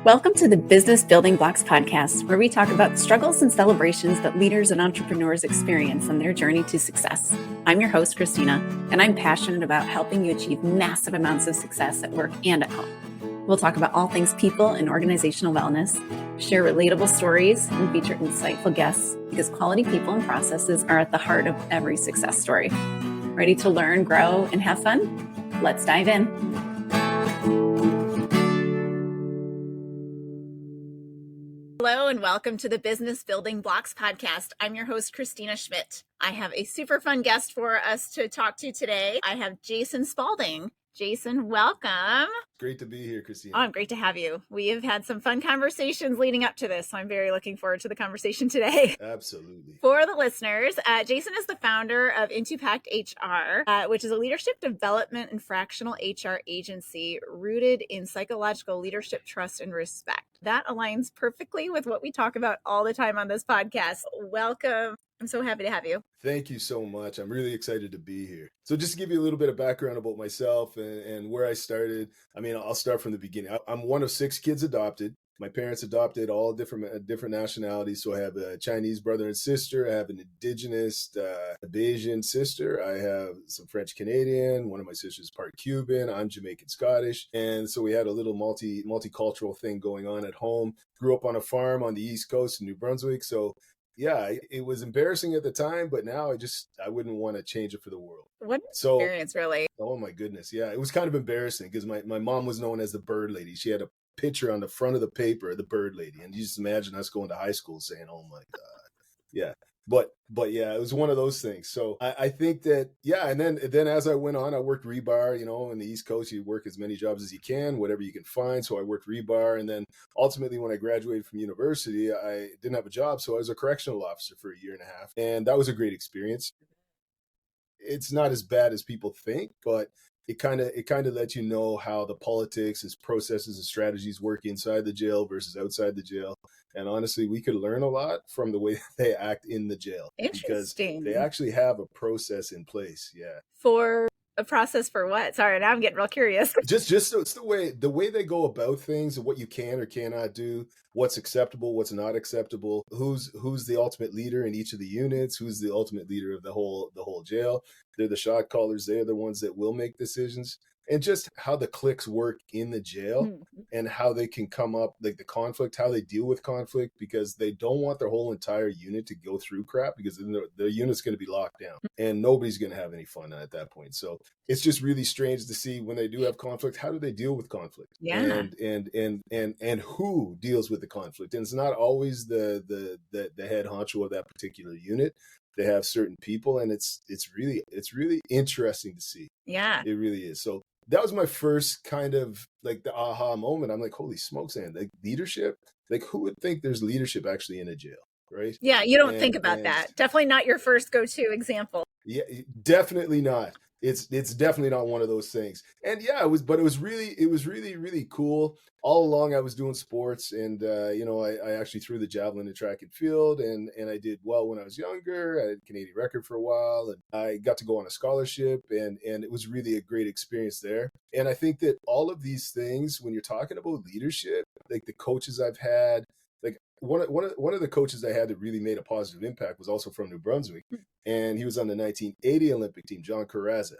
Welcome to the Business Building Blocks podcast, where we talk about struggles and celebrations that leaders and entrepreneurs experience on their journey to success. I'm your host, Kristina, and I'm passionate about helping you achieve massive amounts of success at work and at home. We'll talk about all things people and organizational wellness, share relatable stories, and feature insightful guests because quality people and processes are at the heart of every success story. Ready to learn, grow, and have fun? Let's dive in. Hello and welcome to the Business Building Blocks podcast. I'm your host, Kristina Schmitt. I have a super fun guest for us to talk to today. I have Jason Spalding. Jason, welcome. Great to be here, Kristina. Oh, great to have you. We have had some fun conversations leading up to this, so I'm very looking forward to the conversation today. Absolutely. For the listeners, Jason is the founder of Into Pact HR, which is a leadership development and fractional HR agency rooted in psychological leadership, trust, and respect. That aligns perfectly with what we talk about all the time on this podcast. Welcome. I'm so happy to have you. Thank you so much. I'm really excited to be here. So just to give you a little bit of background about myself and where I started, I'll start from the beginning. I'm one of 6 kids adopted. My parents adopted all different nationalities. So I have a Chinese brother and sister. I have an indigenous Bayesian sister. I have some French Canadian. One of my sisters is part Cuban. I'm Jamaican Scottish. And so we had a little multicultural thing going on at home. Grew up on a farm on the East Coast in New Brunswick. So yeah, it was embarrassing at the time, but now I wouldn't want to change it for the world. What experience, really? Oh my goodness. Yeah, it was kind of embarrassing because my mom was known as the bird lady. She had a picture on the front of the paper, the bird lady. And you just imagine us going to high school saying, oh my God. Yeah. But yeah, it was one of those things. So I think that, yeah. And then as I went on, I worked rebar, in the East Coast, you work as many jobs as you can, whatever you can find. So I worked rebar. And then ultimately when I graduated from university, I didn't have a job. So I was a correctional officer for 1.5 years. And that was a great experience. It's not as bad as people think, but it kind of lets you know how the politics, its processes and strategies work inside the jail versus outside the jail. And honestly, we could learn a lot from the way they act in the jail. Interesting. Because they actually have a process in place. Yeah. For a process for what? Sorry, now I'm getting real curious. Just it's the way they go about things and what you can or cannot do, what's acceptable, what's not acceptable, who's the ultimate leader in each of the units, who's the ultimate leader of the whole jail. They're the shot callers. They're the ones that will make decisions. And just how the cliques work in the jail and how they can come up, like the conflict, how they deal with conflict, because they don't want their whole entire unit to go through crap because then their unit's going to be locked down and nobody's going to have any fun at that point. So it's just really strange to see when they do have conflict, how do they deal with conflict? Yeah. And who deals with the conflict? And it's not always the head honcho of that particular unit. They have certain people, and it's really interesting to see. Yeah. It really is. So that was my first kind of like the aha moment. I'm like, holy smokes, and like leadership, like who would think there's leadership actually in a jail, right? Yeah, you don't think about that. Definitely not your first go-to example. Yeah, definitely not. It's definitely not one of those things. And yeah, it was really cool. All along I was doing sports and I actually threw the javelin in track and field and I did well when I was younger. I had a Canadian record for a while and I got to go on a scholarship and it was really a great experience there. And I think that all of these things, when you're talking about leadership, like the coaches I've had, like one of the coaches I had that really made a positive impact was also from New Brunswick, and he was on the 1980 Olympic team, John Carrazza.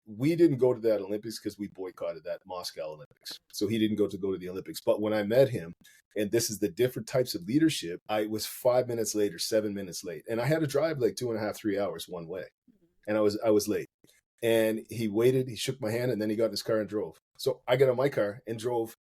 We didn't go to that Olympics because we boycotted that Moscow Olympics. So he didn't go to the Olympics. But when I met him, and this is the different types of leadership, I was 5 minutes late or 7 minutes late. And I had to drive like 2.5, 3 hours one way. And I was late. And he waited, he shook my hand, and then he got in his car and drove. So I got in my car and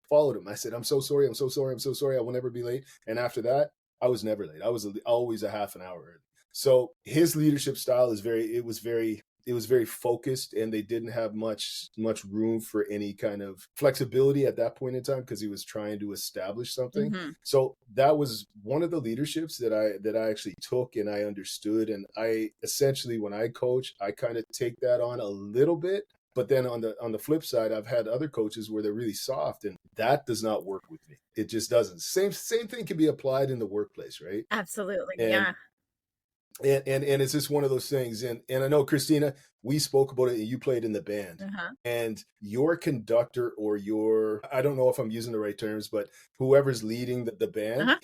followed him. I said, I'm so sorry. I will never be late. And after that, I was never late. I was always a half an hour early. So his leadership style was very focused, and they didn't have much room for any kind of flexibility at that point in time because he was trying to establish something. Mm-hmm. So that was one of the leaderships that I actually took and I understood. And I essentially, when I coach, I kind of take that on a little bit. But then on the flip side, I've had other coaches where they're really soft, and that does not work with me. It just doesn't. Same thing can be applied in the workplace, right? Absolutely. And yeah. And it's just one of those things. And I know, Kristina, we spoke about it, and you played in the band. Uh-huh. And your conductor, or your, I don't know if I'm using the right terms, but whoever's leading the band, Uh-huh.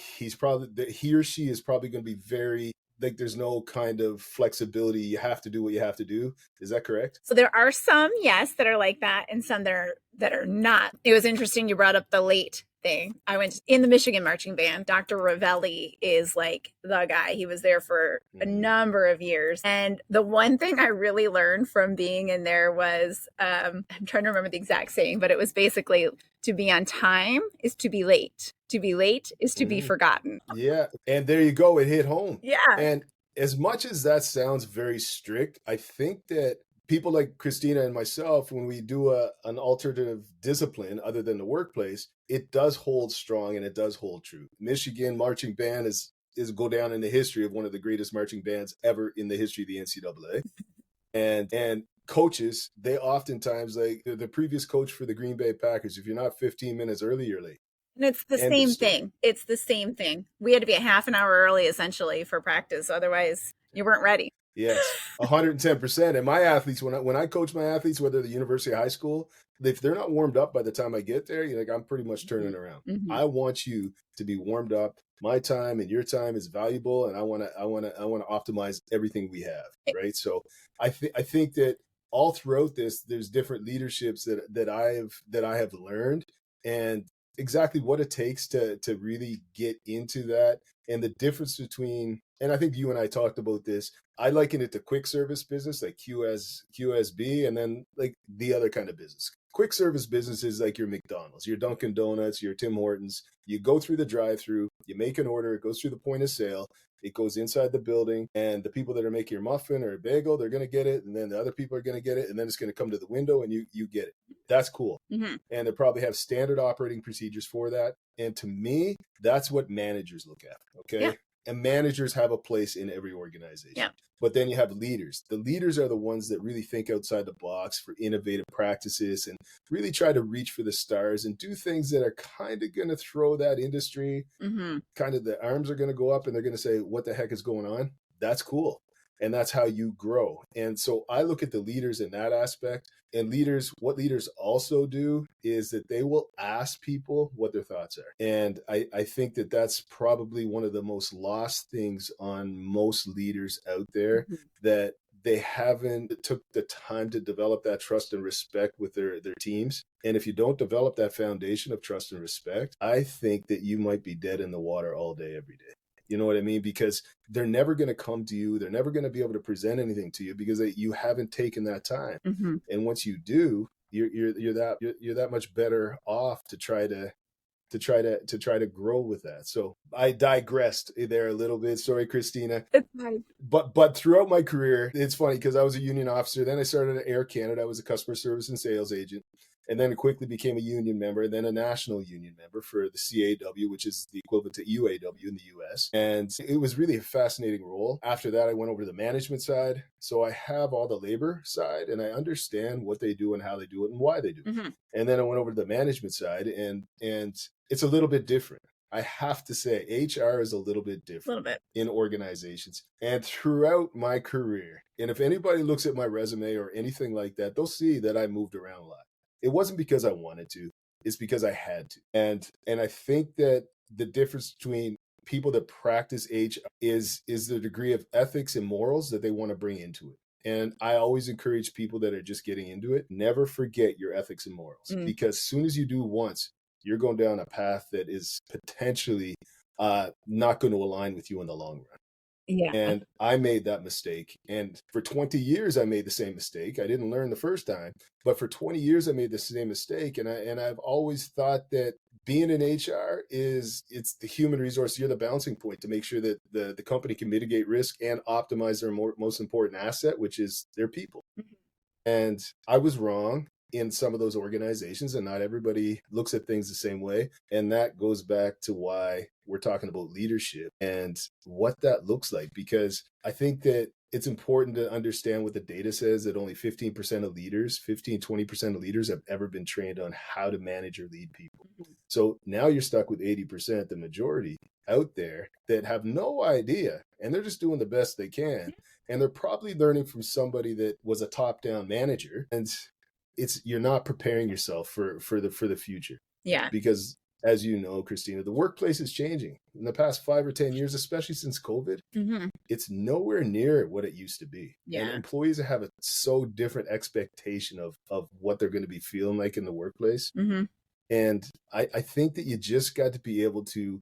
he or she is probably going to be very, like, there's no kind of flexibility. You have to do what you have to do. Is that correct? So there are some, yes, that are like that, and some that are not. It was interesting you brought up the late thing. I went in the Michigan marching band. Dr. Ravelli is like the guy. He was there for a number of years. And the one thing I really learned from being in there was, I'm trying to remember the exact saying, but it was basically, to be on time is to be late. To be late is to be forgotten. Yeah. And there you go. It hit home. Yeah. And as much as that sounds very strict, I think that people like Kristina and myself, when we do an alternative discipline other than the workplace, it does hold strong and it does hold true. Michigan marching band is go down in the history of one of the greatest marching bands ever in the history of the NCAA. And coaches, they oftentimes, like the previous coach for the Green Bay Packers, if you're not 15 minutes early, you're late. And it's the same thing. It's the same thing. We had to be a half an hour early, essentially, for practice. Otherwise, you weren't ready. Yes, 110%. And my athletes, when I coach my athletes, whether the university or high school, if they're not warmed up by the time I get there, you're like, I'm pretty much turning around. I want you to be warmed up. My time and your time is valuable, and I want to optimize everything we have, right? So I think that all throughout this, there's different leaderships that I have learned, and exactly what it takes to really get into that, and the difference between, and I think you and I talked about this, I liken it to quick service business, like QSB, and then like the other kind of business. Quick service business is like your McDonald's, your Dunkin' Donuts, your Tim Hortons. You go through the drive-through, you make an order, it goes through the point of sale, it goes inside the building, and the people that are making your muffin or a bagel, they're going to get it, and then the other people are going to get it, and then it's going to come to the window, and you get it. That's cool. And they probably have standard operating procedures for that. And to me, that's what managers look at, okay? Yeah. And managers have a place in every organization. Yeah. But then you have leaders. The leaders are the ones that really think outside the box for innovative practices and really try to reach for the stars and do things that are kind of going to throw that industry, kind of the arms are going to go up and they're going to say, what the heck is going on? That's cool. And that's how you grow. And so I look at the leaders in that aspect. And what leaders also do is that they will ask people what their thoughts are. And I think that that's probably one of the most lost things on most leaders out there, that they haven't took the time to develop that trust and respect with their teams. And if you don't develop that foundation of trust and respect, I think that you might be dead in the water all day, every day. You know what I mean? Because they're never going to come to you. They're never going to be able to present anything to you because you haven't taken that time. And once you do, you're that much better off to try to grow with that. So I digressed there a little bit. Sorry, Kristina. It's fine. But throughout my career, it's funny because I was a union officer. Then I started at Air Canada. I was a customer service and sales agent. And then quickly became a union member, and then a national union member for the CAW, which is the equivalent to UAW in the US. And it was really a fascinating role. After that, I went over to the management side. So I have all the labor side, and I understand what they do and how they do it and why they do it. And then I went over to the management side, and it's a little bit different. I have to say, HR is a little bit different in organizations. And throughout my career, and if anybody looks at my resume or anything like that, they'll see that I moved around a lot. It wasn't because I wanted to, it's because I had to. And I think that the difference between people that practice HR is the degree of ethics and morals that they want to bring into it. And I always encourage people that are just getting into it, never forget your ethics and morals, because as soon as you do once, you're going down a path that is potentially not going to align with you in the long run. Yeah. And I made that mistake. And for 20 years, I made the same mistake. I didn't learn the first time, but for 20 years, I made the same mistake. And I've always thought that being in HR it's the human resource. You're the balancing point to make sure that the company can mitigate risk and optimize their most important asset, which is their people. And I was wrong in some of those organizations, and not everybody looks at things the same way. And that goes back to why we're talking about leadership and what that looks like, because I think that it's important to understand what the data says, that only 15% of leaders, 20% of leaders have ever been trained on how to manage or lead people. So now you're stuck with 80%, the majority out there that have no idea, and they're just doing the best they can. And they're probably learning from somebody that was a top-down manager. And you're not preparing yourself for the future. Yeah. Because as you know, Kristina, the workplace is changing in the past 5 or 10 years, especially since COVID. It's nowhere near what it used to be. Yeah. And employees have a so different expectation of what they're going to be feeling like in the workplace. And I think that you just got to be able to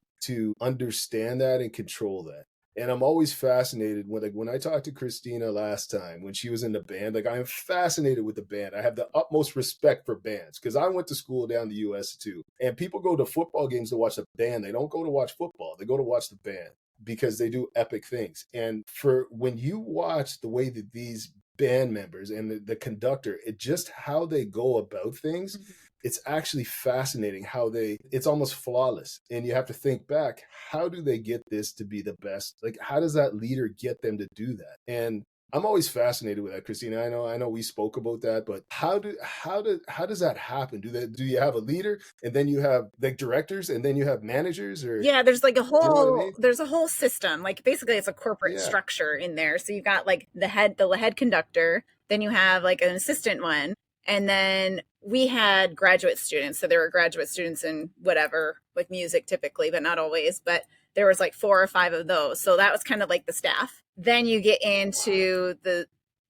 understand that and control that. And I'm always fascinated when I talked to Kristina last time, when she was in the band, like I am fascinated with the band. I have the utmost respect for bands because I went to school down in the US too. And people go to football games to watch the band. They don't go to watch football. They go to watch the band because they do epic things. And for when you watch the way that these band members and the conductor, it just how they go about things, it's actually fascinating how it's almost flawless. And you have to think back, how do they get this to be the best? Like, how does that leader get them to do that? And I'm always fascinated with that, Kristina. I know we spoke about that, but how does that happen? Do you have a leader and then you have like directors and then you have managers, or yeah, there's like you know what I mean? there's a whole system. Like basically it's a corporate structure in there. So you've got like the head conductor, then you have like an assistant one, and then we had graduate students. So there were graduate students in whatever, like music typically, but not always, but there was like 4 or 5 of those. So that was kind of like the staff. Then you get into the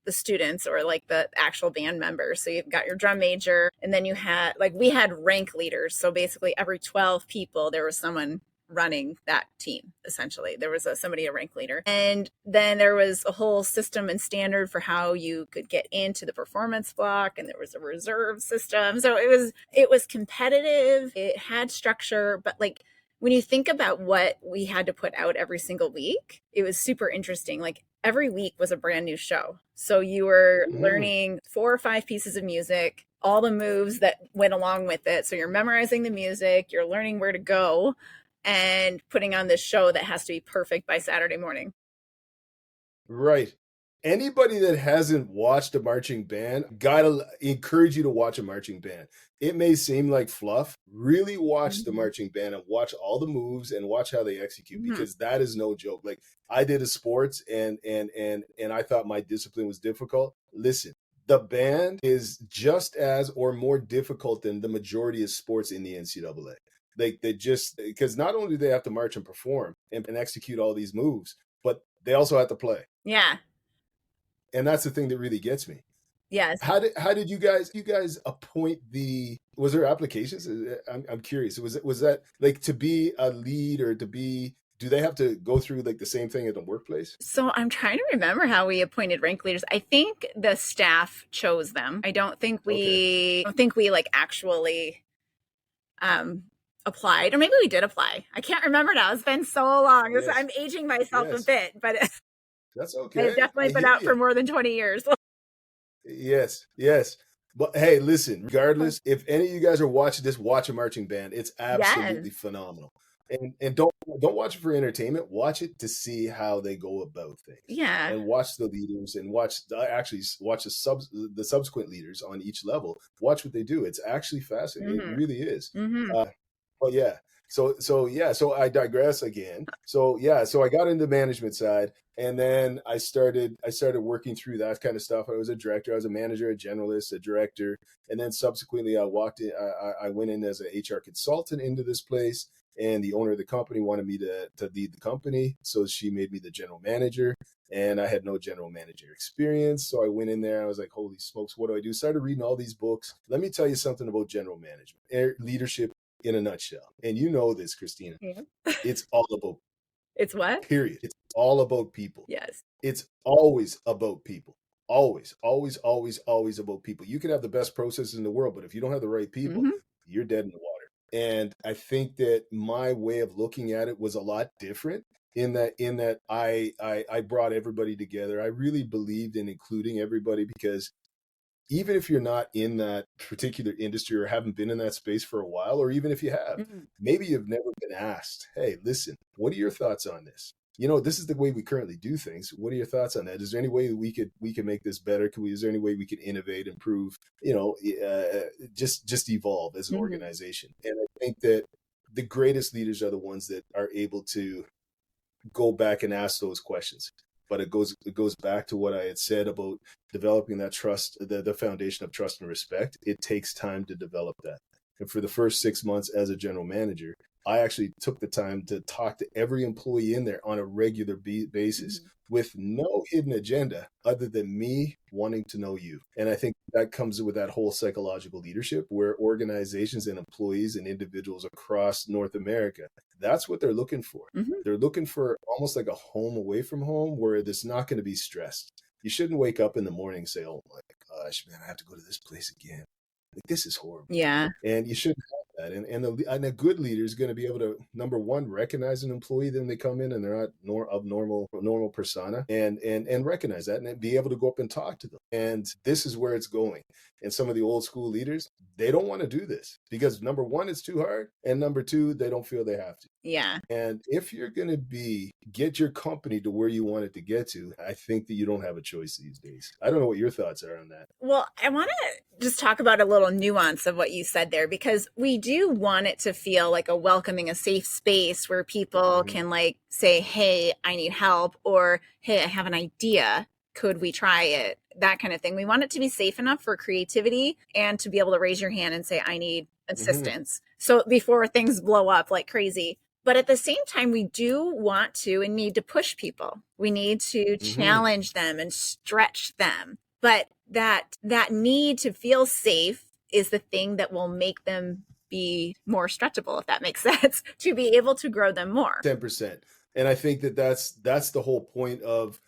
students or like the actual band members. So you've got your drum major, and then you had we had rank leaders. So basically every 12 people, there was someone running that team. Essentially there was somebody, a rank leader, and then there was a whole system and standard for how you could get into the performance block, and there was a reserve system. So it was competitive, it had structure, but like when you think about what we had to put out every single week, it was super interesting. Like every week was a brand new show. So you were learning 4 or 5 pieces of music, all the moves that went along with it. So you're memorizing the music, you're learning where to go, and putting on this show that has to be perfect by Saturday morning. Right. Anybody that hasn't watched a marching band, gotta encourage you to watch a marching band. It may seem like fluff. Really watch the marching band and watch all the moves and watch how they execute, because that is no joke. Like I did a sports and I thought my discipline was difficult. Listen, the band is just as or more difficult than the majority of sports in the NCAA. Like they just, because not only do they have to march and perform and execute all these moves, but they also have to play. Yeah. And that's the thing that really gets me. Yes. How did you guys appoint was there applications? I'm curious. Was that like to be a lead, or do they have to go through like the same thing at the workplace? So I'm trying to remember how we appointed rank leaders. I think the staff chose them. I don't think we like actually applied, or maybe we did apply. I can't remember now. It's been so long. Yes. I'm aging myself a bit, but that's okay. I've definitely been out for more than 20 years. Yes. But hey, listen, regardless, if any of you guys are watching this, watch a marching band. It's absolutely phenomenal. And don't watch it for entertainment. Watch it to see how they go about things. Yeah. And watch the leaders, and watch the subsequent leaders on each level. Watch what they do. It's actually fascinating. It really is. But yeah. So I digress again. So I got into the management side, and then I started working through that kind of stuff. I was a director, I was a manager, a generalist, a director, and then subsequently I went in as an HR consultant into this place, and the owner of the company wanted me to lead the company, so she made me the general manager, and I had no general manager experience. So I went in there, I was like, holy smokes, what do I do? Started reading all these books. Let me tell you something about general management, leadership in a nutshell. And you know this, Kristina. Yeah. It's all about It's what? Period. It's all about people. Yes. It's always about people. Always about people. You can have the best processes in the world, but if you don't have the right people, you're dead in the water. And I think that my way of looking at it was a lot different in that I brought everybody together. I really believed in including everybody, because even if you're not in that particular industry or haven't been in that space for a while, or even if you have, maybe you've never been asked, hey, listen, what are your thoughts on this? You know, this is the way we currently do things. What are your thoughts on that? Is there any way that we can make this better? Is there any way we can innovate, improve, just evolve as an organization? And I think that the greatest leaders are the ones that are able to go back and ask those questions. But it goes back to what I had said about developing that trust, the foundation of trust and respect. It takes time to develop that. And for the first 6 months as a general manager, I actually took the time to talk to every employee in there on a regular basis with no hidden agenda other than me wanting to know you. And I think that comes with that whole psychological leadership where organizations and employees and individuals across North America, that's what they're looking for. They're looking for almost like a home away from home where there's not going to be stressed. You shouldn't wake up in the morning and say, oh my gosh, man, I have to go to this place again. Like, this is horrible. Yeah. And you shouldn't have that. And a good leader is going to be able to, number one, recognize an employee when they come in and they're not of normal persona, and recognize that and be able to go up and talk to them. And this is where it's going. And some of the old school leaders, they don't want to do this because number one, it's too hard. And number two, they don't feel they have to. Yeah. And if you're going to get your company to where you want it to get to, I think that you don't have a choice these days. I don't know what your thoughts are on that. Well, I want to just talk about a little nuance of what you said there, because we do want it to feel like a welcoming, a safe space where people can like say, hey, I need help, or hey, I have an idea. Could we try it? That kind of thing. We want it to be safe enough for creativity and to be able to raise your hand and say, I need assistance. So before things blow up like crazy. But at the same time, we do want to and need to push people. We need to challenge them and stretch them. But that need to feel safe is the thing that will make them be more stretchable, if that makes sense, to be able to grow them more. 10%. And I think that's the whole point of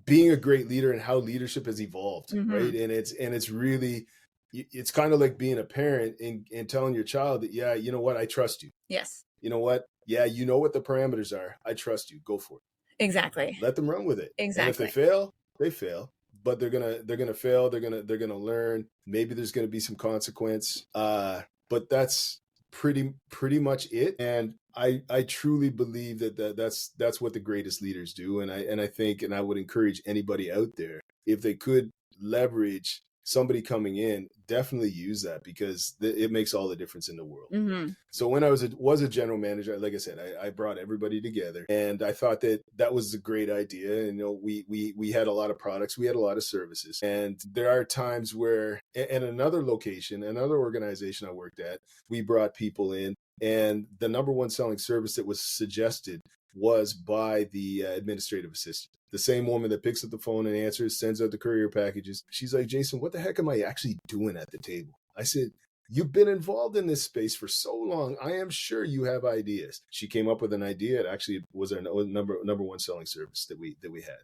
being a great leader and how leadership has evolved, right? And it's really, it's kind of like being a parent and telling your child that, yeah, you know what, I trust you. Yes. You know what? Yeah, you know what the parameters are. I trust you. Go for it. Exactly. Let them run with it. Exactly. And if they fail, they fail. But they're gonna fail. They're gonna learn. Maybe there's gonna be some consequence. But that's pretty much it. And I truly believe that's what the greatest leaders do. And I think, and I would encourage anybody out there, if they could leverage somebody coming in, definitely use that, because it makes all the difference in the world. So when I was a general manager, like I said, I brought everybody together, and I thought that was a great idea. And, you know, we had a lot of products, we had a lot of services, and there are times where, in another location, another organization I worked at, we brought people in, and the number one selling service that was suggested was by the administrative assistant. The same woman that picks up the phone and answers, sends out the courier packages. She's like, Jason, what the heck am I actually doing at the table? I said, you've been involved in this space for so long. I am sure you have ideas. She came up with an idea. It actually was our number one selling service that we had.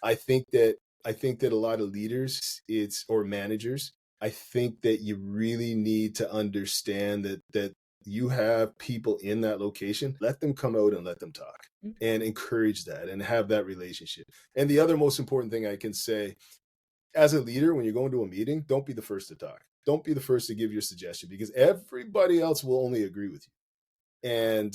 I think that a lot of leaders, or managers, I think that you really need to understand that you have people in that location, let them come out and let them talk, and encourage that and have that relationship. And the other most important thing I can say, as a leader, when you're going to a meeting, don't be the first to talk. Don't be the first to give your suggestion, because everybody else will only agree with you. And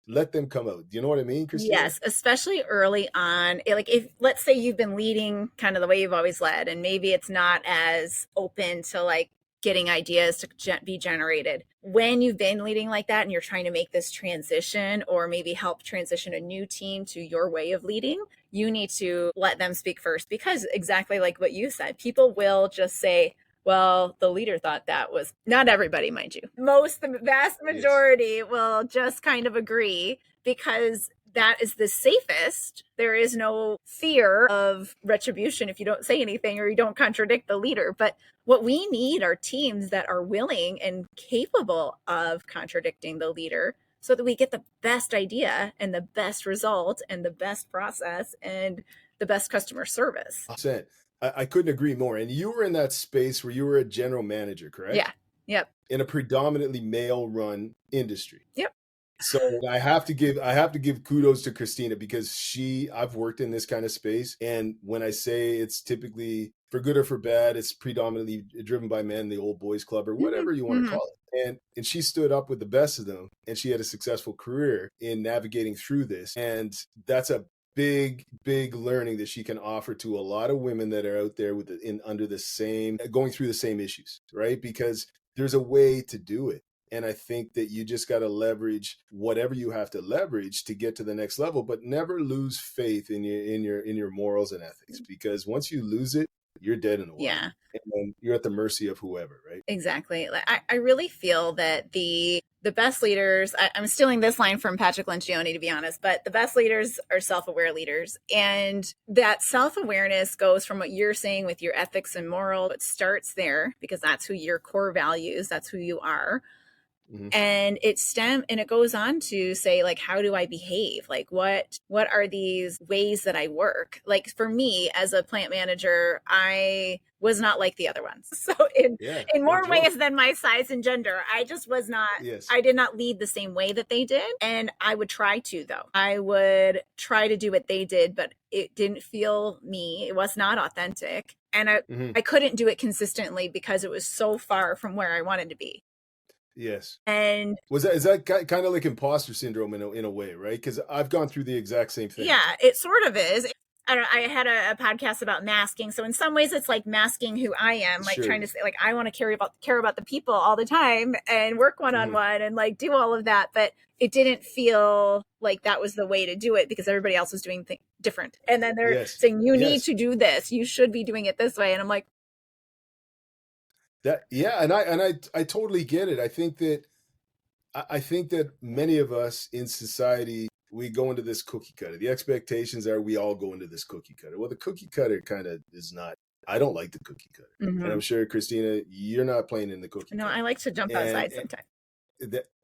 let them come out. Do you know what I mean, Kristina? Yes, especially early on. Like, if, let's say you've been leading kind of the way you've always led, and maybe it's not as open to like getting ideas to be generated. When you've been leading like that and you're trying to make this transition, or maybe help transition a new team to your way of leading, you need to let them speak first, because exactly like what you said, people will just say, well, the leader thought that was, not everybody, mind you. The vast majority will just kind of agree, because that is the safest. There is no fear of retribution if you don't say anything or you don't contradict the leader. But what we need are teams that are willing and capable of contradicting the leader, so that we get the best idea and the best result and the best process and the best customer service. I couldn't agree more. And you were in that space where you were a general manager, correct? Yeah. Yep. In a predominantly male-run industry. Yep. So I have to give kudos to Kristina, because I've worked in this kind of space. And when I say it's typically, for good or for bad, it's predominantly driven by men, the old boys club, or whatever you want to call it. And she stood up with the best of them, and she had a successful career in navigating through this. And that's a big learning that she can offer to a lot of women that are out there going through the same issues, right? Because there's a way to do it. And I think that you just got to leverage whatever you have to leverage to get to the next level, but never lose faith in your morals and ethics, because once you lose it, you're dead in the water. Yeah. And then you're at the mercy of whoever, right? Exactly. I really feel that the best leaders, I'm stealing this line from Patrick Lencioni, to be honest, but the best leaders are self-aware leaders. And that self-awareness goes from what you're saying with your ethics and moral. It starts there because that's who your core values, that's who you are. Mm-hmm. And it goes on to say, like, how do I behave? Like, what are these ways that I work? Like, for me as a plant manager, I was not like the other ones. So in more ways than my size and gender, I just was not, I did not lead the same way that they did. And I would try to, though. I would try to do what they did, but it didn't feel me. It was not authentic. And I couldn't do it consistently because it was so far from where I wanted to be. Yes. And is that kind of like imposter syndrome in a way, right? Because I've gone through the exact same thing. Yeah, it sort of is. I had a podcast about masking. So in some ways it's like masking who I am, like trying to say, like, I want to care about the people all the time and work one-on-one and like do all of that. But it didn't feel like that was the way to do it because everybody else was doing things different. And then they're saying, you need to do this. You should be doing it this way. And I'm like, and I totally get it. I think that many of us in society, we go into this cookie cutter. The expectations are we all go into this cookie cutter. Well, the cookie cutter kind of is not. I don't like the cookie cutter, and I'm sure, Kristina, you're not playing in the cookie cutter. No, I like to jump outside sometimes.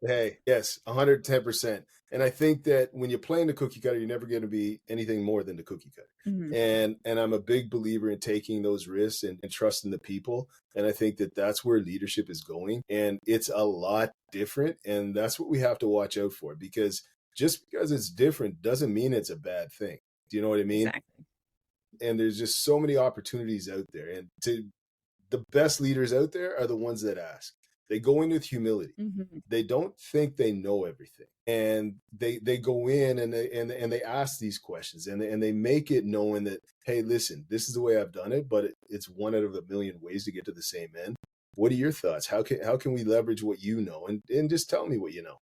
Hey, yes, 110%. And I think that when you're playing the cookie cutter, you're never going to be anything more than the cookie cutter. And I'm a big believer in taking those risks and trusting the people. And I think that that's where leadership is going. And it's a lot different. And that's what we have to watch out for, because just because it's different doesn't mean it's a bad thing. Do you know what I mean? Exactly. And there's just so many opportunities out there. And the best leaders out there are the ones that ask. They go in with humility. They don't think they know everything, and they go in and they ask these questions, and they make it knowing that, hey, listen, this is the way I've done it, but it's one out of a million ways to get to the same end. What are your thoughts? How can we leverage what you know, and just tell me what you know.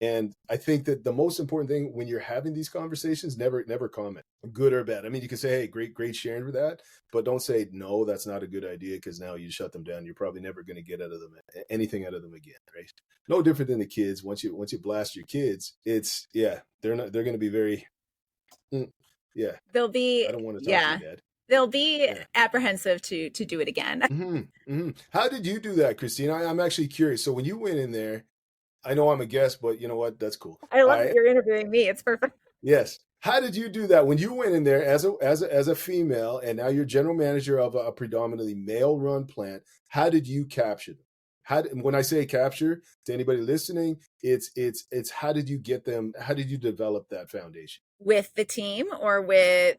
And I think that the most important thing when you're having these conversations, never comment, good or bad. I mean, you can say, hey, great sharing for that, but don't say, no, that's not a good idea, because now you shut them down. You're probably never going to get anything out of them again, right? No different than the kids. Once you blast your kids, it's, they're going to be very, they'll be, I don't want to talk to you, Dad. They'll be apprehensive to do it again. How did you do that, Kristina? I'm actually curious. So when you went in there, I know I'm a guest, but you know what? That's cool. I love that you're interviewing me. It's perfect. Yes. How did you do that when you went in there as a female, and now you're general manager of a predominantly male-run plant? How did you capture them? When I say capture, to anybody listening, it's how did you get them? How did you develop that foundation with the team or with?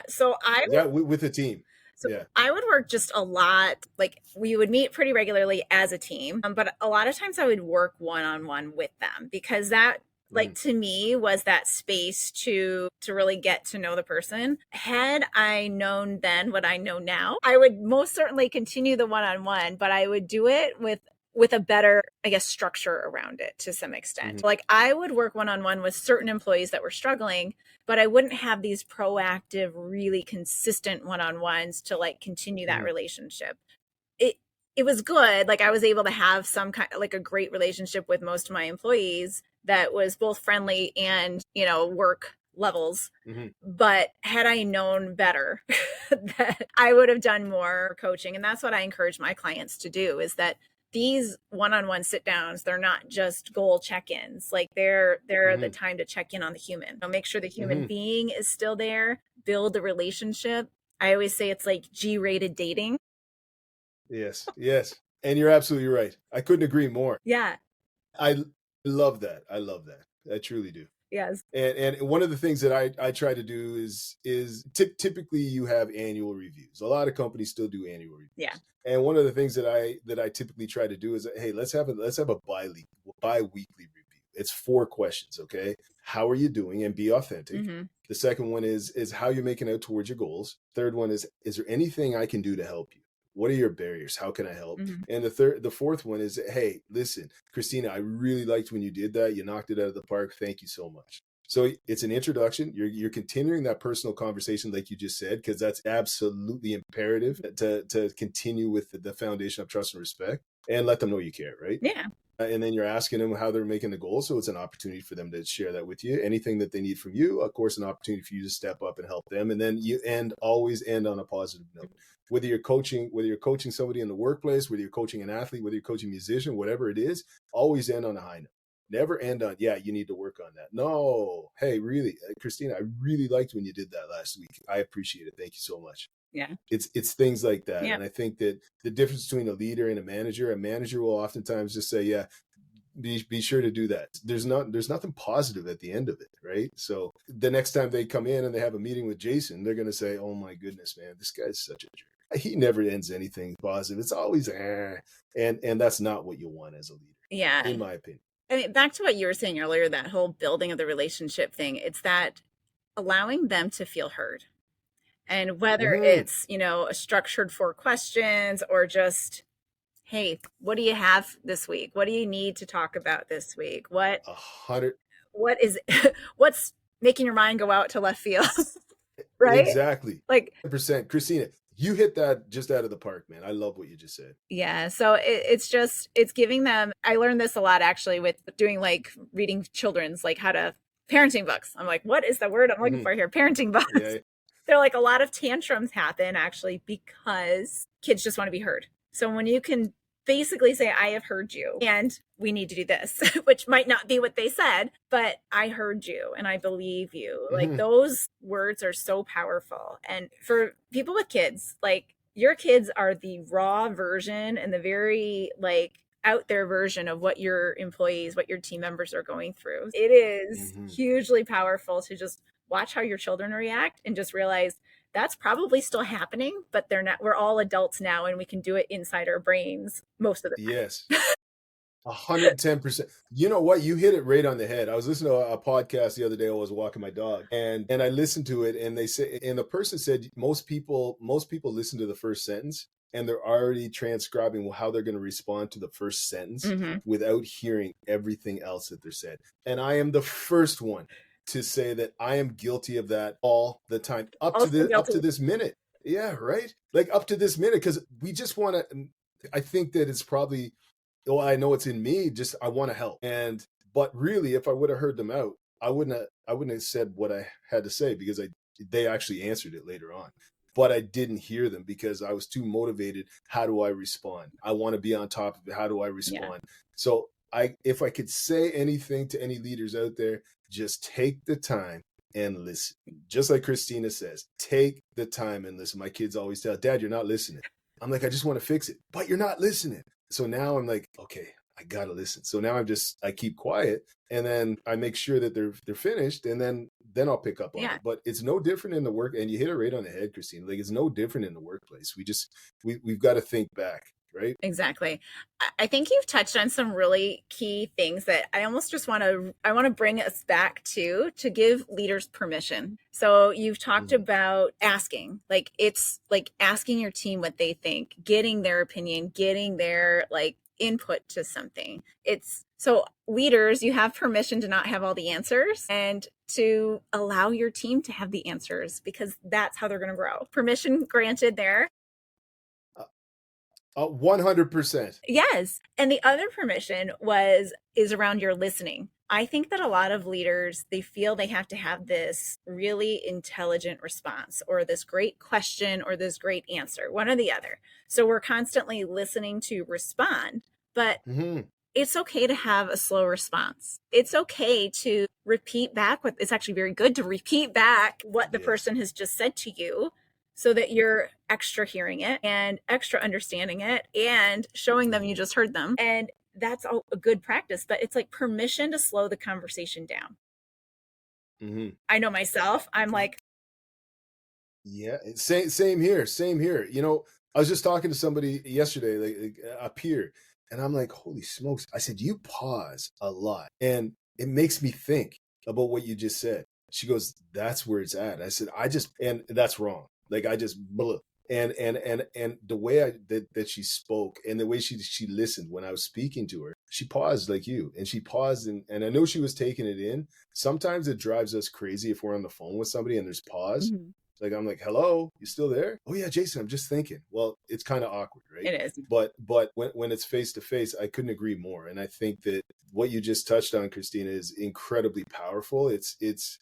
So with the team. So I would work just a lot. Like, we would meet pretty regularly as a team, but a lot of times I would work one-on-one with them, because that, like, to me, was that space to really get to know the person. Had I known then what I know now, I would most certainly continue the one-on-one, but I would do it with a better, I guess, structure around it to some extent. Like, I would work one-on-one with certain employees that were struggling, but I wouldn't have these proactive, really consistent one-on-ones to, like, continue that relationship. It was good. Like, I was able to have some kind of, like, a great relationship with most of my employees that was both friendly and, work levels. But had I known better, that I would have done more coaching. And that's what I encourage my clients to do, is that these one-on-one sit downs, they're not just goal check-ins. Like, they're the time to check in on the human. Make sure the human being is still there, build the relationship. I always say it's like G-rated dating. Yes. And you're absolutely right. I couldn't agree more. Yeah. I love that. I truly do. Yes. And one of the things that I try to do is typically you have annual reviews. A lot of companies still do annual reviews. Yeah. And one of the things that I typically try to do is, hey, let's have a bi-weekly review. It's 4 questions, okay? How are you doing? And be authentic. The second one is how you're making out towards your goals. Third one is there anything I can do to help you? What are your barriers? How can I help? Mhm. And the fourth one is, hey, listen, Kristina, I really liked when you did that. You knocked it out of the park. Thank you so much. So it's an introduction. You're continuing that personal conversation, like you just said, because that's absolutely imperative to continue with the foundation of trust and respect, and let them know you care, right? Yeah. And then you're asking them how they're making the goal. So it's an opportunity for them to share that with you. Anything that they need from you, of course, an opportunity for you to step up and help them. And then you always end on a positive note. Whether you're coaching somebody in the workplace, whether you're coaching an athlete, whether you're coaching a musician, whatever it is, always end on a high note. Never end on, yeah, you need to work on that. No, hey, really, Kristina, I really liked when you did that last week. I appreciate it. Thank you so much. Yeah. It's things like that. Yeah. And I think that the difference between a leader will oftentimes just say, yeah, be sure to do that. There's nothing positive at the end of it, right? So the next time they come in and they have a meeting with Jason, they're going to say, oh my goodness, man, this guy's such a jerk. He never ends anything positive. It's always and that's not what you want as a leader. Yeah. In my opinion. I mean, back to what you were saying earlier, that whole building of the relationship thing, it's that allowing them to feel heard. And whether it's, a structured 4 questions or just, hey, what do you have this week? What do you need to talk about this week? What is, what's making your mind go out to left field? Right? Exactly. Like 100%. Kristina, you hit that just out of the park, man. I love what you just said. Yeah. So it's giving them, I learned this a lot actually with doing like reading children's, like how to parenting books. I'm like, what is the word I'm looking for here? Parenting books. Yeah. They're like, a lot of tantrums happen actually because kids just want to be heard. So when you can basically say, I have heard you and we need to do this, which might not be what they said, but I heard you and I believe you. Like those words are so powerful. And for people with kids, like your kids are the raw version and the very like out there version of what your employees, what your team members are going through. It is hugely powerful to just watch how your children react and just realize that's probably still happening, but they're not. We're all adults now and we can do it inside our brains most of the time. Yes. 110%. You know what? You hit it right on the head. I was listening to a podcast the other day. I was walking my dog and I listened to it and the person said most people listen to the first sentence and they're already transcribing how they're going to respond to the first sentence without hearing everything else that they're said. And I am the first one to say that I am guilty of that all the time up to this minute. Yeah, right? Like up to this minute, because we just want to, I think that it's probably, I know it's in me, just I want to help. But really, if I would have heard them out, I wouldn't have said what I had to say because they actually answered it later on. But I didn't hear them because I was too motivated. How do I respond? I want to be on top of it. How do I respond? Yeah. So if I could say anything to any leaders out there, just take the time and listen. Just like Kristina says, take the time and listen. My kids always tell, Dad, you're not listening. I'm like, I just want to fix it, but you're not listening. So now I'm like, okay, I got to listen. So now I keep quiet and then I make sure that they're finished and then I'll pick up on it. But it's no different in the work. And you hit it right on the head, Kristina. Like it's no different in the workplace. We've got to think back. Right? Exactly. I think you've touched on some really key things that I almost just want to bring us back to give leaders permission. So you've talked about asking, like it's like asking your team what they think, getting their opinion, getting their like input to something. So leaders, you have permission to not have all the answers and to allow your team to have the answers because that's how they're going to grow. Permission granted there. 100%. Yes. And the other permission is around your listening. I think that a lot of leaders, they feel they have to have this really intelligent response or this great question or this great answer, one or the other. So we're constantly listening to respond, but it's okay to have a slow response. It's okay to repeat back it's actually very good to repeat back what the person has just said to you, so that you're extra hearing it and extra understanding it and showing them you just heard them. And that's all a good practice, but it's like permission to slow the conversation down. I know myself, I'm like. Yeah, same here. You know, I was just talking to somebody yesterday, like a peer, and I'm like, holy smokes. I said, you pause a lot. And it makes me think about what you just said. She goes, that's where it's at. I said, and that's wrong. Like I just, And the way that she spoke and the way she listened when I was speaking to her, she paused like you, and she paused, and I know she was taking it in. Sometimes it drives us crazy if we're on the phone with somebody and there's pause. Mhm. Like, I'm like, hello, you still there? Oh yeah, Jason, I'm just thinking. Well, it's kind of awkward, right? It is. But when it's face to face, I couldn't agree more. And I think that what you just touched on, Kristina, is incredibly powerful.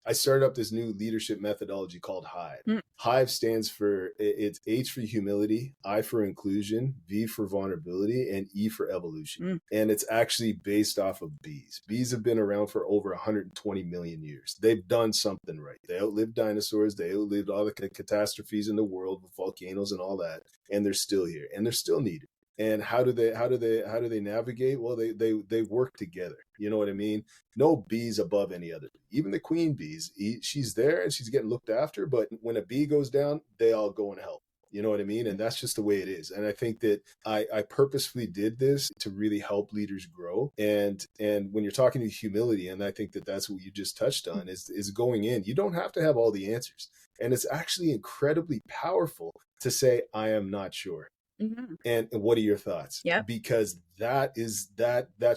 I started up this new leadership methodology called HIVE. Mm. HIVE stands for, it's H for humility, I for inclusion, V for vulnerability, and E for evolution. Mm. And it's actually based off of bees. Bees have been around for over 120 million years. They've done something right. They outlived dinosaurs. They outlived all the catastrophes in the world with volcanoes and all that. And they're still here, and they're still needed. And how do they navigate? Well, they work together. You know what I mean? No bee's above any other. Even the queen bees, she's there and she's getting looked after. But when a bee goes down, they all go and help. You know what I mean? And that's just the way it is. And I think that I purposefully did this to really help leaders grow. And when you're talking to humility, and I think that that's what you just touched on, is going in. You don't have to have all the answers. And it's actually incredibly powerful to say, I am not sure. Mm-hmm. And what are your thoughts? Yep. Because that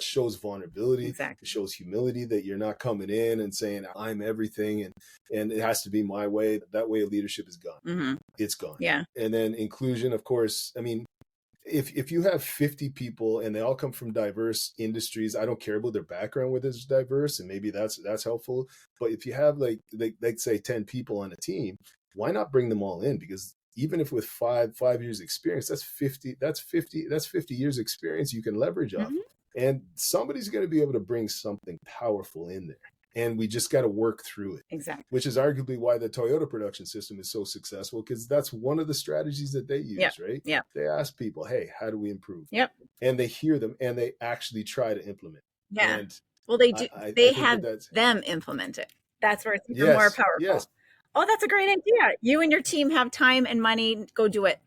shows vulnerability. Exactly. It shows humility, that you're not coming in and saying I'm everything and it has to be my way. That way of leadership is gone. Mm-hmm. It's gone. Yeah. And then inclusion, of course. I mean, if you have 50 people and they all come from diverse industries, I don't care about their background, whether it's diverse, and maybe that's helpful. But if you have like say 10 people on a team, why not bring them all in? Because even if with five years experience, that's 50 years experience you can leverage off. Mm-hmm. And somebody's going to be able to bring something powerful in there. And we just got to work through it. Exactly. Which is arguably why the Toyota production system is so successful, because that's one of the strategies that they use, right? Yeah. They ask people, hey, how do we improve? Yep. And they hear them and they actually try to implement. Yeah. And well, they do. They have them implement it. That's where it's even more powerful. Yes. Oh, that's a great idea. You and your team have time and money. Go do it.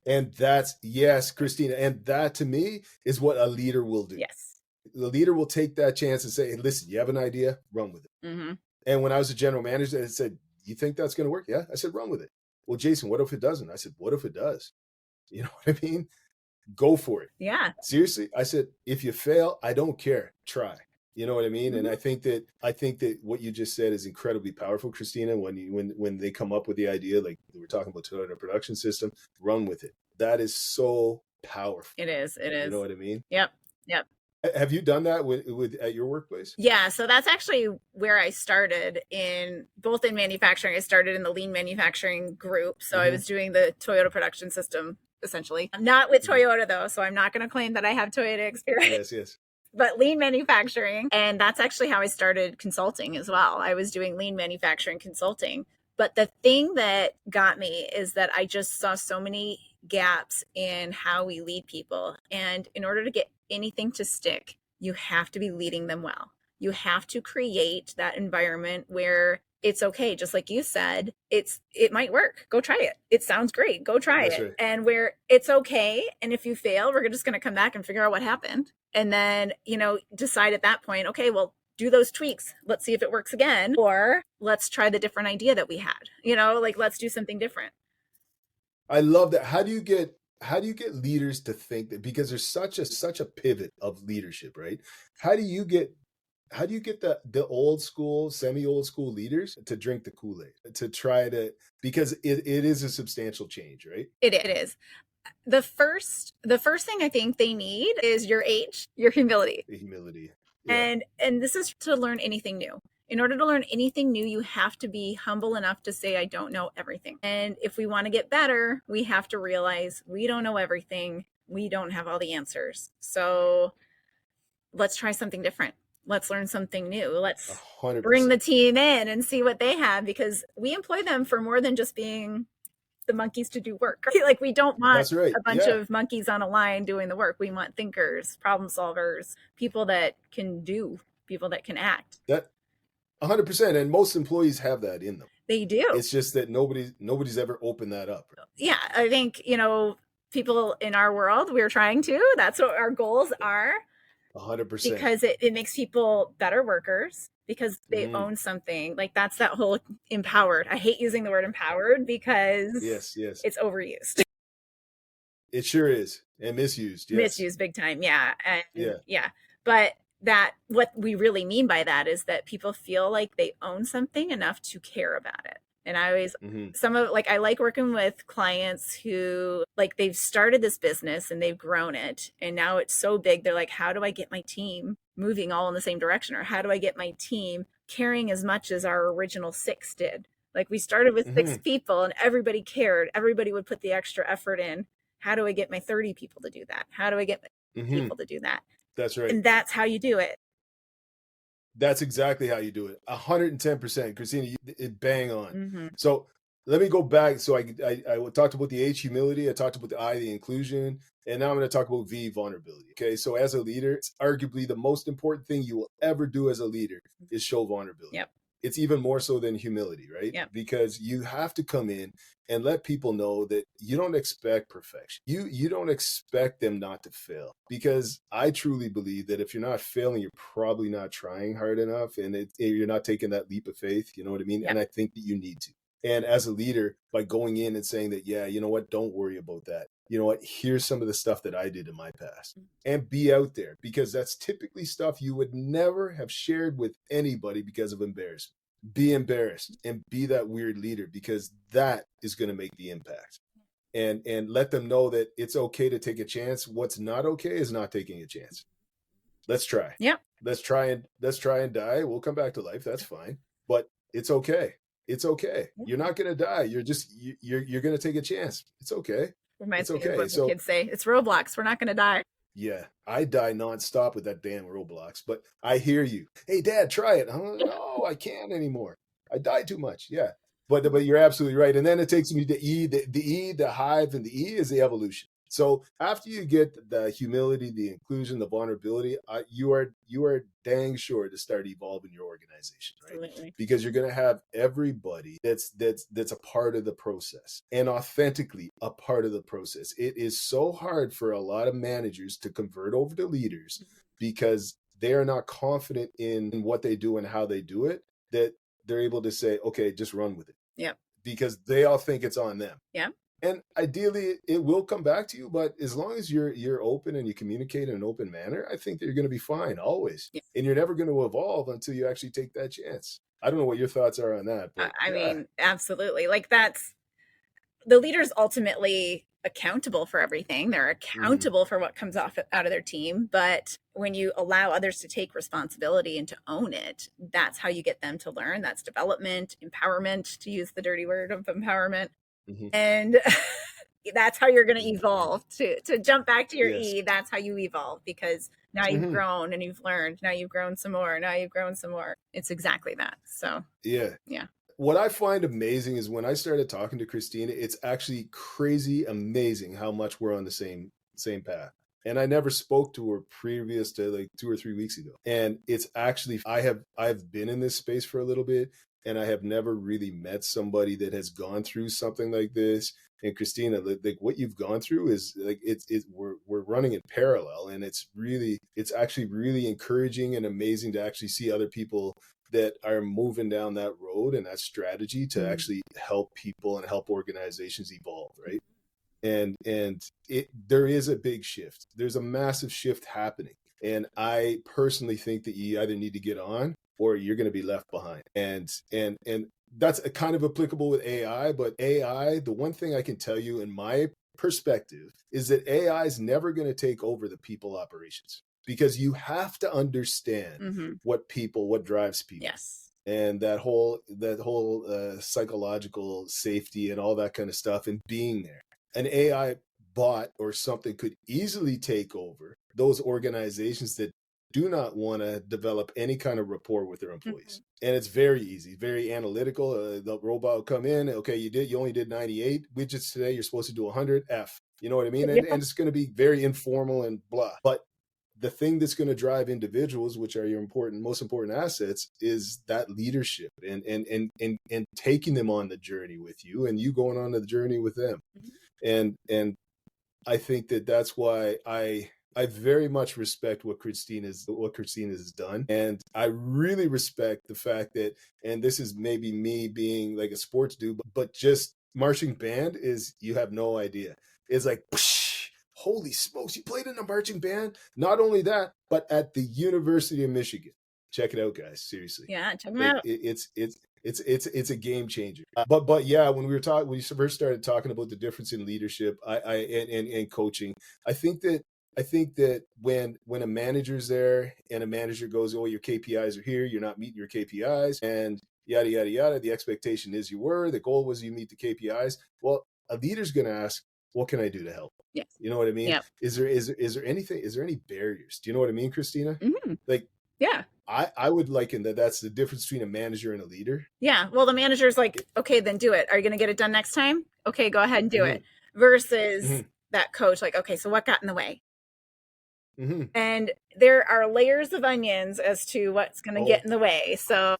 And yes, Kristina. And that to me is what a leader will do. Yes. The leader will take that chance and say, hey, listen, you have an idea, run with it. Mm-hmm. And when I was a general manager, I said, you think that's going to work? Yeah. I said, run with it. Well, Jason, what if it doesn't? I said, what if it does? You know what I mean? Go for it. Yeah. Seriously. I said, if you fail, I don't care. Try. You know what I mean? Mm-hmm. And I think that what you just said is incredibly powerful, Kristina. When they come up with the idea, like we were talking about Toyota production system, run with it. That is so powerful. It is. You know what I mean? Yep. Have you done that with at your workplace? Yeah. So that's actually where I started in manufacturing. I started in the lean manufacturing group. So I was doing the Toyota production system, essentially. Not with Toyota though. So I'm not going to claim that I have Toyota experience. Yes. But lean manufacturing. And that's actually how I started consulting as well. I was doing lean manufacturing consulting. But the thing that got me is that I just saw so many gaps in how we lead people. And in order to get anything to stick, you have to be leading them well. You have to create that environment where it's okay. Just like you said, it might work. Go try it. It sounds great. Go try it. Right. And where it's okay. And if you fail, we're just going to come back and figure out what happened. And then, decide at that point, okay, well, do those tweaks. Let's see if it works again, or let's try the different idea that we had, let's do something different. I love that. How do you get leaders to think that, because there's such a pivot of leadership, right? How do you get the old school, semi-old school leaders to drink the Kool-Aid, to try to, because it is a substantial change, right? It is. The first thing I think they need is your age, your humility. The humility. Yeah. And this is to learn anything new. In order to learn anything new, you have to be humble enough to say, I don't know everything. And if we want to get better, we have to realize we don't know everything. We don't have all the answers. So let's try something different. Let's learn something new. Let's 100%. Bring the team in and see what they have, because we employ them for more than just being the monkeys to do work. Like, we don't want a bunch of monkeys on a line doing the work. We want thinkers, problem solvers, people that can do, people that can act. That 100%. And most employees have that in them. They do. It's just that nobody's ever opened that up. Yeah. I think, people in our world, we're trying to, that's what our goals are. 100%. because it makes people better workers because they Mm. own something. Like that's that whole empowered. I hate using the word empowered because Yes, yes. it's overused. It sure is. And misused. Yes. Misused big time. Yeah. And Yeah. yeah. But that what we really mean by that is that people feel like they own something enough to care about it. And I always, I like working with clients who like they've started this business and they've grown it. And now it's so big. They're like, how do I get my team moving all in the same direction? Or how do I get my team caring as much as our original 6 did? Like we started with 6 people and everybody cared. Everybody would put the extra effort in. How do I get my 30 people to do that? How do I get my people to do that? That's right. And that's how you do it. That's exactly how you do it. 110%. Kristina, it bang on. Mm-hmm. So let me go back. So I talked about the H, humility. I talked about the I, the inclusion. And now I'm going to talk about V, vulnerability. Okay. So as a leader, it's arguably the most important thing you will ever do as a leader is show vulnerability. Yep. It's even more so than humility, right? Yep. Because you have to come in and let people know that you don't expect perfection. You don't expect them not to fail, because I truly believe that if you're not failing, you're probably not trying hard enough, and you're not taking that leap of faith. You know what I mean? Yep. And I think that you need to. And as a leader, by going in and saying that, yeah, you know what, don't worry about that. You know what, here's some of the stuff that I did in my past, and be out there, because that's typically stuff you would never have shared with anybody because of embarrassment. Be embarrassed and be that weird leader, because that is going to make the impact. And let them know that it's okay to take a chance. What's not okay is not taking a chance. Let's try. Yeah. Let's try and die. We'll come back to life. That's fine. But it's okay. It's okay. You're not going to die. You're going to take a chance. It's okay. Reminds me of what the kids say. It's Roblox. We're not going to die. Yeah, I die nonstop with that damn Roblox, but I hear you. Hey, Dad, try it. No, I can't anymore. I die too much. Yeah, but you're absolutely right. And then it takes me to E. The E, the hive, and the E is the evolution. So after you get the humility, the inclusion, the vulnerability, you are dang sure to start evolving your organization, right? Absolutely. Because you're going to have everybody that's a part of the process, and authentically a part of the process. It is so hard for a lot of managers to convert over to leaders because they are not confident in what they do and how they do it, that they're able to say, okay, just run with it. Yeah. Because they all think it's on them. Yeah. And ideally, it will come back to you. But as long as you're open and you communicate in an open manner, I think that you're going to be fine always. Yeah. And you're never going to evolve until you actually take that chance. I don't know what your thoughts are on that. But I mean, absolutely. Like that's the leader's ultimately accountable for everything. They're accountable for what comes out of their team. But when you allow others to take responsibility and to own it, that's how you get them to learn. That's development, empowerment, to use the dirty word of empowerment. And that's how you're going to evolve. To jump back to your E, that's how you evolve, because now you've grown and you've learned. Now you've grown some more. Now you've grown some more. It's exactly that. So yeah. What I find amazing is when I started talking to Kristina, it's actually crazy amazing how much we're on the same path. And I never spoke to her previous to like 2 or 3 weeks ago. And it's actually, I've been in this space for a little bit, and I have never really met somebody that has gone through something like this. And Kristina, like what you've gone through is like, we're running in parallel, and it's actually really encouraging and amazing to actually see other people that are moving down that road and that strategy to actually help people and help organizations evolve, right? And there is a big shift. There's a massive shift happening. And I personally think that you either need to get on or you're going to be left behind. And that's kind of applicable with AI, but AI, the one thing I can tell you in my perspective is that AI is never going to take over the people operations, because you have to understand what drives people. Yes. And that whole psychological safety and all that kind of stuff, and being there. An AI bot or something could easily take over those organizations that do not want to develop any kind of rapport with their employees. And it's very easy, very analytical. The robot will come in. Okay, you only did 98 widgets today. You're supposed to do 100 F. You know what I mean? And it's going to be very informal and blah. But the thing that's going to drive individuals, which are your most important assets, is that leadership and taking them on the journey with you, and you going on the journey with them. And I think that's why I I very much respect what Kristina has done. And I really respect the fact that, and this is maybe me being like a sports dude, but just marching band is, you have no idea. It's like, psh, holy smokes, you played in a marching band? Not only that, but at the University of Michigan. Check it out, guys. Seriously. Yeah, check them Like, out. it's a game changer. But yeah, when we first started talking about the difference in leadership, and coaching, I think that when a manager's there and a manager goes, oh, your KPIs are here, you're not meeting your KPIs, and yada yada yada. The expectation is the goal was you meet the KPIs. Well, a leader's going to ask, what can I do to help? Yes. You know what I mean? Yep. Is there any barriers? Do you know what I mean, Kristina? Mm-hmm. Like, yeah. I would liken that's the difference between a manager and a leader. Yeah. Well, the manager's like, okay, then do it. Are you going to get it done next time? Okay, go ahead and do it. Versus that coach, like, okay, so what got in the way? And there are layers of onions as to what's going to get in the way. So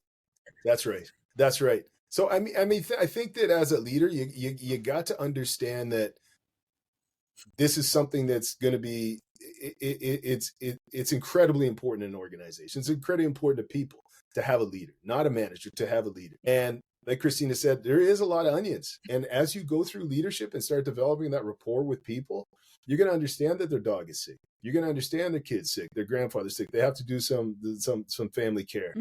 that's right. So I think that as a leader, you got to understand that this is something that's going to be, it's incredibly important in organizations. It's incredibly important to people to have a leader, not a manager, to have a leader. And like Kristina said, there is a lot of onions. And as you go through leadership and start developing that rapport with people, you're going to understand that their dog is sick. You're going to understand their kid's sick, their grandfather's sick. They have to do some family care.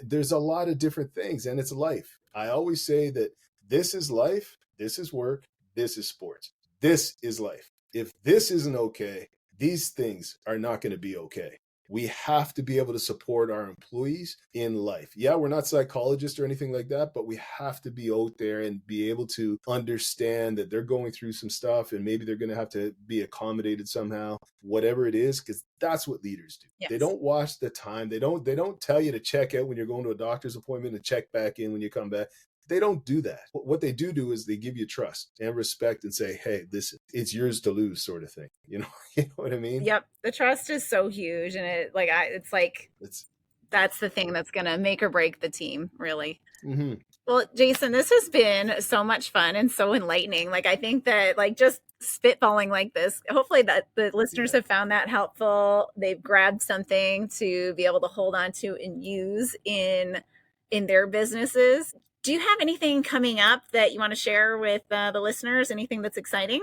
There's a lot of different things, and it's life. I always say that this is life, this is work, this is sports. This is life. If this isn't okay, these things are not going to be okay. We have to be able to support our employees in life. Yeah, we're not psychologists or anything like that, but we have to be out there and be able to understand that they're going through some stuff and maybe they're going to have to be accommodated somehow, whatever it is, because that's what leaders do. Yes. They don't watch the time. They don't tell you to check out when you're going to a doctor's appointment and check back in when you come back. They don't do that. What they do is they give you trust and respect and say, hey, listen, it's yours to lose, sort of thing. You know what I mean? Yep. The trust is so huge. And that's the thing that's going to make or break the team, really. Well, Jason, this has been so much fun and so enlightening. Like, I think that just spitballing like this, hopefully that the listeners have found that helpful. They've grabbed something to be able to hold on to and use in their businesses. Do you have anything coming up that you want to share with the listeners? Anything that's exciting?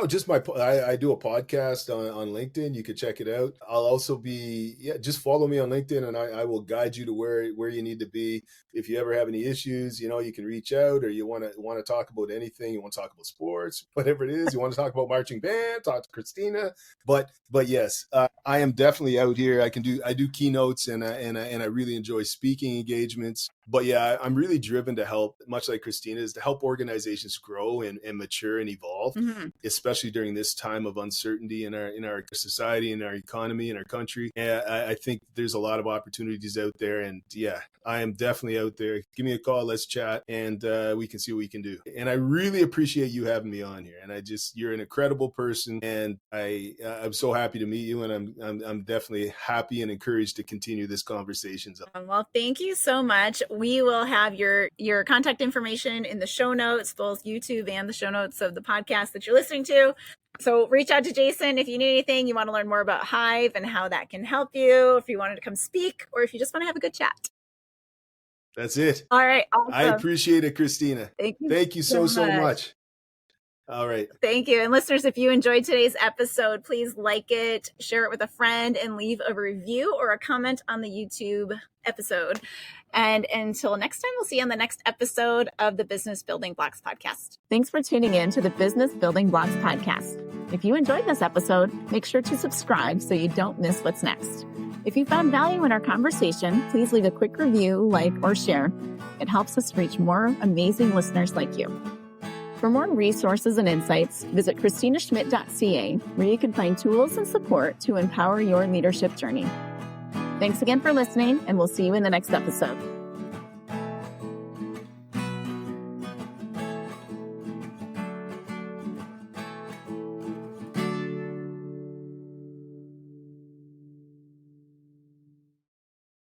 Just I do a podcast on LinkedIn. You could check it out. I'll also just follow me on LinkedIn and I will guide you to where you need to be. If you ever have any issues, you can reach out, or you want to talk about anything. You want to talk about sports, whatever it is. You want to talk about marching band, talk to Kristina. But yes, I am definitely out here. I do keynotes and I really enjoy speaking engagements. But yeah, I'm really driven to help, much like Kristina is, to help organizations grow and mature and evolve, especially during this time of uncertainty in our society, in our economy, in our country. And I think there's a lot of opportunities out there. And yeah, I am definitely out there. Give me a call, let's chat, and we can see what we can do. And I really appreciate you having me on here. And you're an incredible person, and I'm so happy to meet you. And I'm definitely happy and encouraged to continue this conversation. Well, thank you so much. We will have your contact information in the show notes, both YouTube and the show notes of the podcast that you're listening to. So reach out to Jason if you need anything, you want to learn more about HIVE and how that can help you, if you wanted to come speak, or if you just want to have a good chat. That's it. All right. Awesome. I appreciate it, Kristina. Thank you so much. All right. Thank you. And listeners, if you enjoyed today's episode, please like it, share it with a friend, and leave a review or a comment on the YouTube episode. And until next time, we'll see you on the next episode of the Business Building Blocks podcast. Thanks for tuning in to the Business Building Blocks podcast. If you enjoyed this episode, make sure to subscribe so you don't miss what's next. If you found value in our conversation, please leave a quick review, like, or share. It helps us reach more amazing listeners like you. For more resources and insights, visit KristinaSchmitt.ca, where you can find tools and support to empower your leadership journey. Thanks again for listening, and we'll see you in the next episode.